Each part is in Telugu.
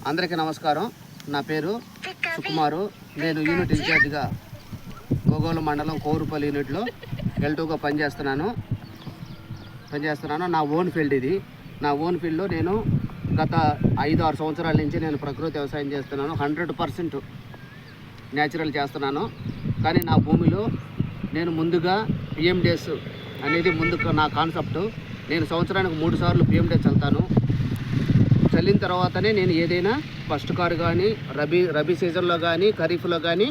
అందరికీ నమస్కారం. నా పేరు సుకుమారు. నేను యూనిట్ ఇన్ఛార్జిగా గోగోలు మండలం కోరుపల్లి యూనిట్లో L2గా పనిచేస్తున్నాను. నా ఓన్ ఫీల్డ్ ఇది. నా ఓన్ ఫీల్డ్లో నేను గత 5-6 సంవత్సరాల నుంచి నేను ప్రకృతి వ్యవసాయం చేస్తున్నాను. 100% న్యాచురల్ చేస్తున్నాను. కానీ నా భూమిలో నేను ముందుగా PMDS అనేది నా కాన్సెప్ట్. నేను సంవత్సరానికి 3 సార్లు PMDS చల్లుతాను. చల్లిన తర్వాతనే నేను ఏదైనా ఫస్ట్ కారు కానీ రబీ సీజన్లో కానీ ఖరీఫ్లో కానీ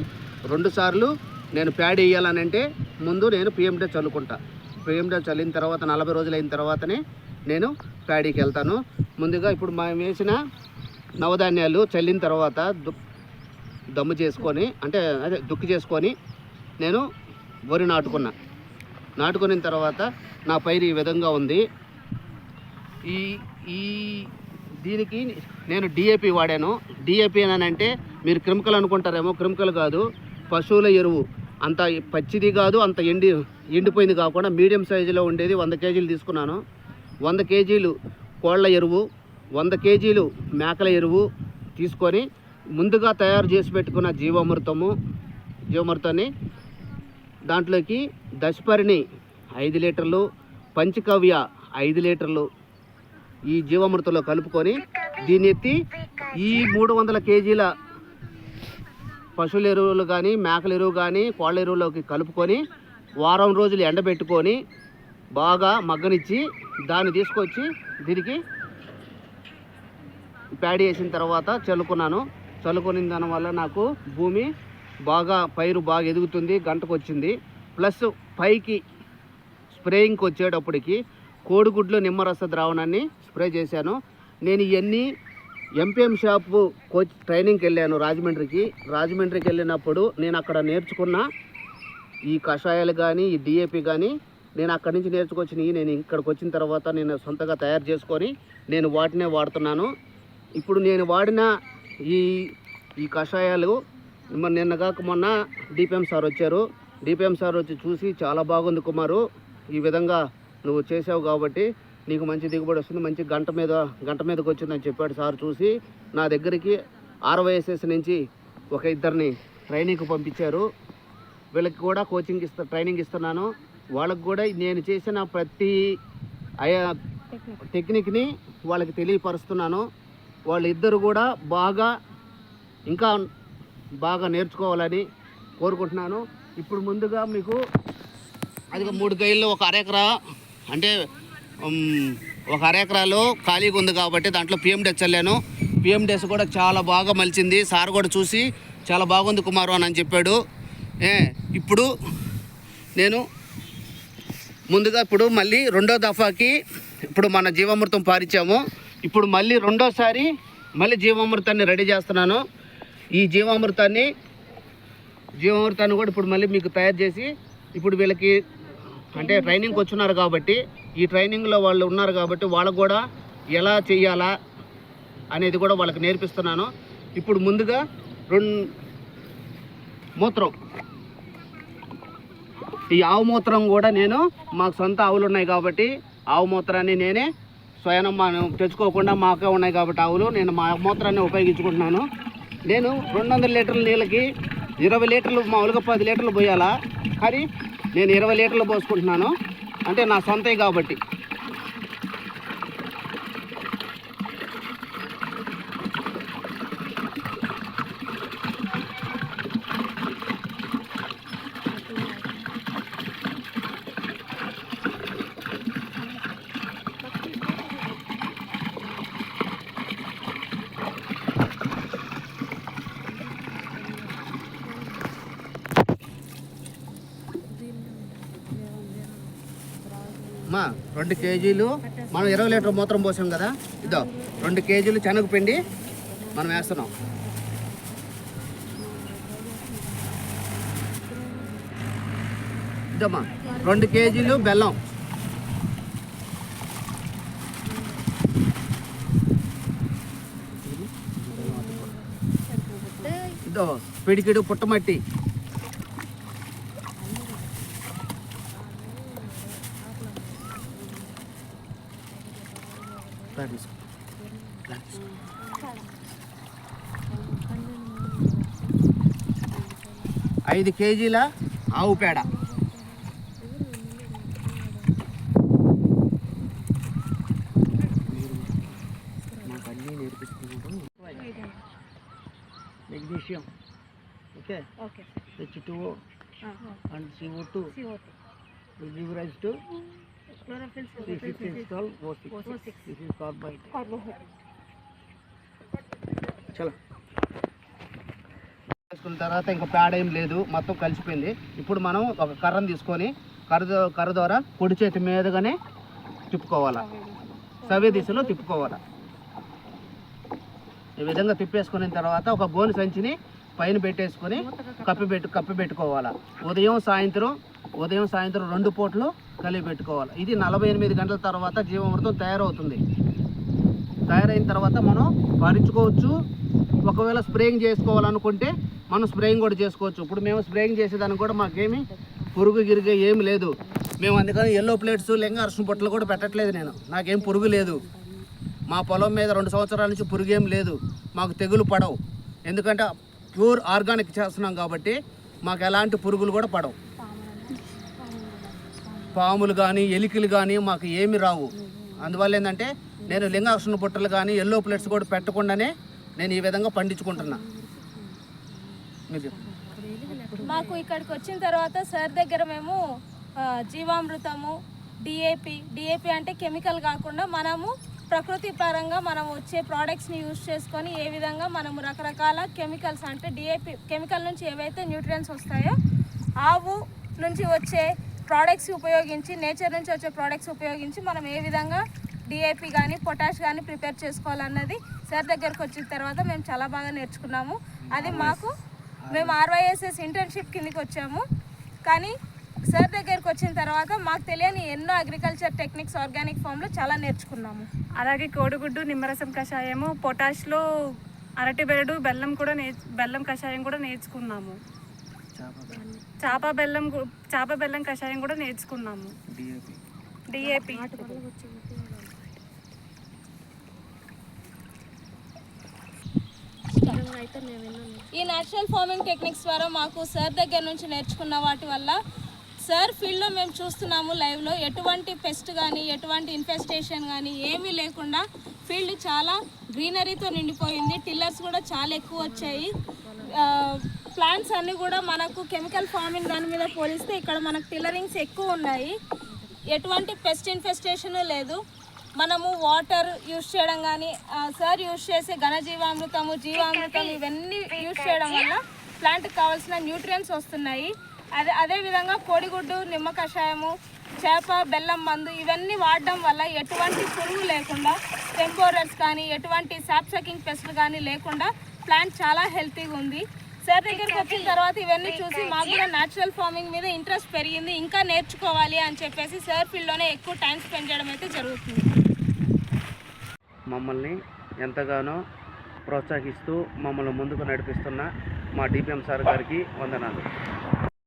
2 సార్లు నేను ప్యాడ్ వేయాలనంటే ముందు నేను PMDS చల్లుకుంటా. PMDS చల్లిన తర్వాత 40 రోజులు అయిన తర్వాతనే నేను ప్యాడీకి వెళ్తాను. ముందుగా ఇప్పుడు మేము వేసిన నవధాన్యాలు చల్లిన తర్వాత దమ్ము చేసుకొని దుక్కి చేసుకొని నేను వరి నాటుకున్న తర్వాత నా పైరు ఈ విధంగా ఉంది. దీనికి నేను DAP వాడాను. DAP అంటే మీరు కెమికల్ అనుకుంటారేమో, కెమికల్ కాదు, పశువుల ఎరువు. అంత పచ్చిది కాదు, అంత ఎండిపోయింది కాకుండా మీడియం సైజులో ఉండేది 100 కేజీలు తీసుకున్నాను. 100 కేజీలు కోళ్ళ ఎరువు, 100 కేజీలు మేకల ఎరువు తీసుకొని ముందుగా తయారు చేసి పెట్టుకున్న జీవామృతాన్ని దాంట్లోకి దశపరిణి 5 లీటర్లు, పంచకవ్య 5 లీటర్లు ఈ జీవామృతంలో కలుపుకొని దీన్ని ఎత్తి ఈ 300 కేజీల పశువుల ఎరువులు కానీ మేకల ఎరువు కానీ కోళ్ళ ఎరువులోకి కలుపుకొని వారం రోజులు ఎండబెట్టుకొని బాగా మగ్గనిచ్చి దాన్ని తీసుకొచ్చి దీనికి ప్యాడీ వేసిన తర్వాత చల్లుకున్న దానివల్ల నాకు భూమి పైరు బాగా ఎదుగుతుంది, గంటకు వచ్చింది. ప్లస్ పైకి స్ప్రేయింగ్కి వచ్చేటప్పటికి కోడిగుడ్లు నిమ్మరస ద్రావణాన్ని స్ప్రే చేశాను. నేను ఇవన్నీ MPM షాపు కోచ్ ట్రైనింగ్కి వెళ్ళాను రాజమండ్రికి వెళ్ళినప్పుడు నేను అక్కడ నేర్చుకున్న ఈ కషాయాలు కానీ ఈ DAP కానీ నేను అక్కడి నుంచి నేర్చుకొచ్చినవి నేను ఇక్కడికి వచ్చిన తర్వాత నేను సొంతగా తయారు చేసుకొని నేను వాటినే వాడుతున్నాను. ఇప్పుడు నేను వాడిన ఈ కషాయాలు నిన్నగాక మొన్న DPM సార్ వచ్చారు. DPM సార్ వచ్చి చూసి చాలా బాగుంది కుమారు, ఈ విధంగా నువ్వు చేసావు కాబట్టి నీకు మంచి దిగుబడి వస్తుంది, మంచి గంట మీదకి వచ్చిందని చెప్పాడు సార్. చూసి నా దగ్గరికి RYSS నుంచి ఒక 2 ట్రైనింగ్కి పంపించారు. వీళ్ళకి కూడా ట్రైనింగ్ ఇస్తున్నాను. వాళ్ళకి కూడా నేను చేసిన ప్రతి టెక్నిక్ని వాళ్ళకి తెలియపరుస్తున్నాను. వాళ్ళిద్దరు కూడా ఇంకా బాగా నేర్చుకోవాలని కోరుకుంటున్నాను. ఇప్పుడు ముందుగా మీకు అది 3 గైల్లో ఒక అరెకరా అంటే ఒక అరెకరాలో ఖాళీగా ఉంది కాబట్టి దాంట్లో PMDS చల్లాను. PMDS కూడా చాలా బాగా మలిచింది. సార్ కూడా చూసి చాలా బాగుంది కుమారు అని చెప్పాడు. ఇప్పుడు నేను ముందుగా మళ్ళీ 2వ దఫాకి ఇప్పుడు మన జీవామృతం పారించాము. ఇప్పుడు మళ్ళీ 2వసారి జీవామృతాన్ని రెడీ చేస్తున్నాను. ఈ జీవామృతాన్ని కూడా ఇప్పుడు మళ్ళీ మీకు తయారు చేసి ఇప్పుడు వీళ్ళకి అంటే ట్రైనింగ్కి వచ్చున్నారు కాబట్టి ఈ ట్రైనింగ్లో వాళ్ళు ఉన్నారు కాబట్టి వాళ్ళకు కూడా ఎలా చేయాలా అనేది కూడా వాళ్ళకి నేర్పిస్తున్నాను. ఇప్పుడు ముందుగా మూత్రం, ఈ ఆవు మూత్రం కూడా నేను మాకు సొంత ఆవులు ఉన్నాయి కాబట్టి ఆవు మూత్రాన్ని నేనే స్వయం తెచ్చుకోకుండా మాకే ఉన్నాయి కాబట్టి ఆవులు నేను మా మూత్రాన్ని ఉపయోగించుకుంటున్నాను. నేను 200 లీటర్ల నీళ్ళకి 20 లీటర్లు మామూలుగా 10 లీటర్లు పోయాలా, కానీ నేను 20 లీటర్లు పోసుకుంటున్నాను. అంటే నా సొంతవి కాబట్టి. మా 2 కేజీలు మనం 20 లీటర్ మూత్రం పోసాం కదా, 2 కేజీలు శనగపిండి మనం వేస్తున్నాం. ఇదమ్మా 2 కేజీలు బెల్లం, పిడికిడు పుట్టమట్టి, తీసుకో. ఐదు కేజీల ఆవు పేడ, మాకు అన్నీ నేర్పిస్తున్నాడు. Magnesium, okay, H2O and CO2 pressurized C6H12O6. This is carbohydrate. చలో వేసుకున్న తర్వాత ఇంకా పేడ ఏం లేదు, మొత్తం కలిసిపోయింది. ఇప్పుడు మనం ఒక కర్రను తీసుకొని కర్ర ద్వారా పొడి చేతి మీదగానే తిప్పుకోవాలా, సవ్య దిశలో తిప్పుకోవాలా. ఈ విధంగా తిప్పేసుకున్న తర్వాత ఒక గోను సంచిని పైన పెట్టేసుకొని కప్పి పెట్టుకోవాలా. ఉదయం సాయంత్రం 2 పూటలు కలిపి పెట్టుకోవాలి. ఇది 48 గంటల తర్వాత జీవామృతం తయారవుతుంది. తయారైన తర్వాత మనం పరించుకోవచ్చు. ఒకవేళ స్ప్రేయింగ్ చేసుకోవాలనుకుంటే మనం స్ప్రేయింగ్ కూడా చేసుకోవచ్చు. ఇప్పుడు మేము స్ప్రేయింగ్ చేసేదానికి కూడా మాకేమి పురుగు గిరిగే ఏమి లేదు. మేము అందుకని ఎల్లో ప్లేట్స్ లింగార్షణ పొట్టలు కూడా పెట్టట్లేదు. నాకేం పురుగు లేదు. మా పొలం మీద 2 సంవత్సరాల నుంచి పురుగు ఏం లేదు. మాకు తెగులు పడవు, ఎందుకంటే ప్యూర్ ఆర్గానిక్ చేస్తున్నాం కాబట్టి మాకు ఎలాంటి పురుగులు కూడా పడవు. పాములు కానీ ఎలికలు కానీ మాకు ఏమి రావు. అందువల్ల ఏంటంటే నేను లింగార్షణ పొట్టలు కానీ ఎల్లో ప్లేట్స్ కూడా పెట్టకుండానే నేను ఈ విధంగా పండించుకుంటున్నా. మాకు ఇక్కడికి వచ్చిన తర్వాత సార్ దగ్గర మేము జీవామృతము, డిఏపి అంటే కెమికల్ కాకుండా మనము ప్రకృతి పరంగా మనం వచ్చే ప్రోడక్ట్స్ని యూజ్ చేసుకొని ఏ విధంగా మనము రకరకాల కెమికల్స్ అంటే కెమికల్ నుంచి ఏవైతే న్యూట్రియన్స్ వస్తాయో ఆవు నుంచి వచ్చే ప్రోడక్ట్స్ ఉపయోగించి, నేచర్ నుంచి వచ్చే ప్రోడక్ట్స్ ఉపయోగించి మనం ఏ విధంగా డిఏపి కానీ పొటాష్ కానీ ప్రిపేర్ చేసుకోవాలన్నది సార్ దగ్గరకు వచ్చిన తర్వాత మేము చాలా బాగా నేర్చుకున్నాము. అది మేము RYSS ఇంటర్న్షిప్ కిందకి వచ్చాము. కానీ సార్ దగ్గరికి వచ్చిన తర్వాత మాకు తెలియని ఎన్నో అగ్రికల్చర్ టెక్నిక్స్ ఆర్గానిక్ ఫామ్లో చాలా నేర్చుకున్నాము. అలాగే కోడిగుడ్డు, నిమ్మరసం కషాయము, పొటాష్లో అరటి బెరడు, బెల్లం కషాయం కూడా నేర్చుకున్నాము. చాప బెల్లం కషాయం కూడా నేర్చుకున్నాము. డిఏపి ఈ న్యాచురల్ ఫార్మింగ్ టెక్నిక్స్ ద్వారా మాకు సార్ దగ్గర నుంచి నేర్చుకున్న వాటి వల్ల సార్ ఫీల్డ్లో మేము చూస్తున్నాము లైవ్లో ఎటువంటి పెస్ట్ కానీ ఎటువంటి ఇన్ఫెస్టేషన్ కానీ ఏమీ లేకుండా ఫీల్డ్ చాలా గ్రీనరీతో నిండిపోయింది. టిల్లర్స్ కూడా చాలా ఎక్కువ వచ్చాయి. ప్లాంట్స్ అన్నీ కూడా మనకు కెమికల్ ఫార్మింగ్ దాని మీద పోలిస్తే ఇక్కడ మనకు టిల్లరింగ్స్ ఎక్కువ ఉన్నాయి. ఎటువంటి పెస్ట్ ఇన్ఫెస్టేషన్ లేదు. మనము వాటర్ యూజ్ చేయడం కానీ సార్ యూజ్ చేసే ఘనజీవామృతం, జీవామృతం ఇవన్నీ యూజ్ చేయడం వల్ల ప్లాంట్కి కావాల్సిన న్యూట్రియన్స్ వస్తున్నాయి. అదేవిధంగా కోడిగుడ్డు, నిమ్మ కషాయము, చేప, బెల్లం మందు ఇవన్నీ వాడడం వల్ల ఎటువంటి పురుగు లేకుండా, టెంపోరర్స్ కానీ ఎటువంటి సాప్ సకింగ్ పెస్ట్లు కానీ లేకుండా ప్లాంట్ చాలా హెల్తీగా ఉంది. సార్ దగ్గరికి వచ్చిన తర్వాత ఇవన్నీ చూసి మాకు కూడా న్యాచురల్ ఫార్మింగ్ మీద ఇంట్రెస్ట్ పెరిగింది. ఇంకా నేర్చుకోవాలి అని చెప్పేసి సార్ ఫీల్డ్లోనే ఎక్కువ టైం స్పెండ్ చేయడం అయితే జరుగుతుంది. మమ్మల్ని ఎంతగానో ప్రోత్సహిస్తూ మమ్మల్ని ముందుకు నడిపిస్తున్న మా డిపిఎం సార్ గారికి వందనాలు.